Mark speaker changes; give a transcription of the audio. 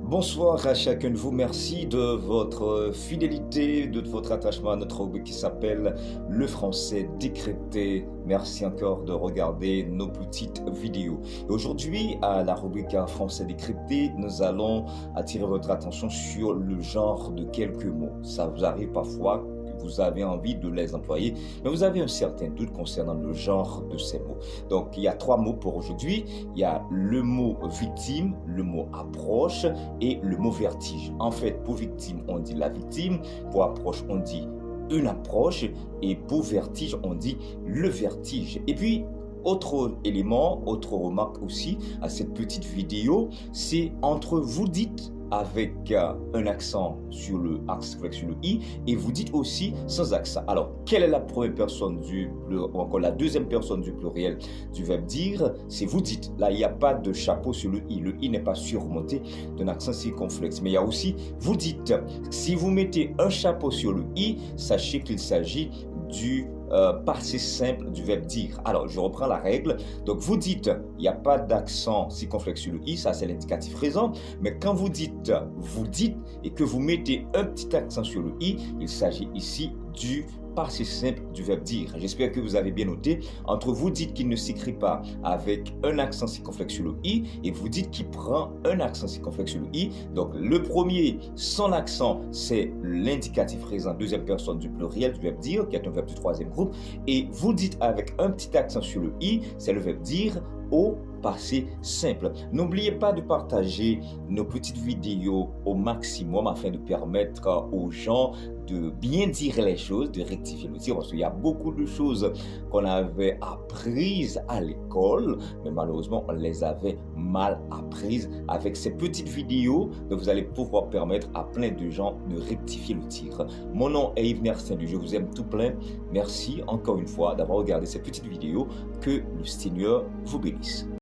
Speaker 1: Bonsoir à chacun de vous. Merci de votre fidélité, de votre attachement à notre rubrique qui s'appelle Le français décrypté. Merci encore de regarder nos petites vidéos. Et aujourd'hui, à la rubrique français décrypté, nous allons attirer votre attention sur le genre de quelques mots. Ça vous arrive parfois que vous avez envie de les employer, mais vous avez un certain doute concernant le genre de ces mots. Donc, il y a trois mots pour aujourd'hui. Il y a le mot victime, le mot approche et le mot vertige. En fait, pour victime, on dit la victime. Pour approche, on dit une approche. Et pour vertige, on dit le vertige. Et puis, autre élément, autre remarque aussi à cette petite vidéo, c'est entre vous dites avec un accent sur le i et vous dites aussi sans accent. Alors, quelle est la première personne du pluriel, ou encore la deuxième personne du pluriel du verbe dire? C'est vous dites. Là, il n'y a pas de chapeau sur le i. Le i n'est pas surmonté d'un accent circonflexe. Mais il y a aussi vous dites. Si vous mettez un chapeau sur le i, sachez qu'il s'agit du passé simple du verbe dire. Alors, je reprends la règle. Donc, vous dites, il n'y a pas d'accent circonflexe sur le i, ça c'est l'indicatif présent. Mais quand vous dites et que vous mettez un petit accent sur le i, il s'agit ici du passé simple du verbe dire. J'espère que vous avez bien noté. Entre vous dites qu'il ne s'écrit pas avec un accent circonflexe sur le i et vous dites qu'il prend un accent circonflexe sur le i. Donc le premier sans l'accent, c'est l'indicatif présent deuxième personne du pluriel du verbe dire, qui est un verbe du troisième groupe. Et vous dites avec un petit accent sur le i, c'est le verbe dire au passé simple. N'oubliez pas de partager nos petites vidéos au maximum afin de permettre aux gens de bien dire les choses, de rectifier le tir, parce qu'il y a beaucoup de choses qu'on avait apprises à l'école, mais malheureusement, on les avait mal apprises. Avec ces petites vidéos, donc vous allez pouvoir permettre à plein de gens de rectifier le tir. Mon nom est Yves Saint-Du, je vous aime tout plein. Merci encore une fois d'avoir regardé ces petites vidéos. Que le Seigneur vous bénisse.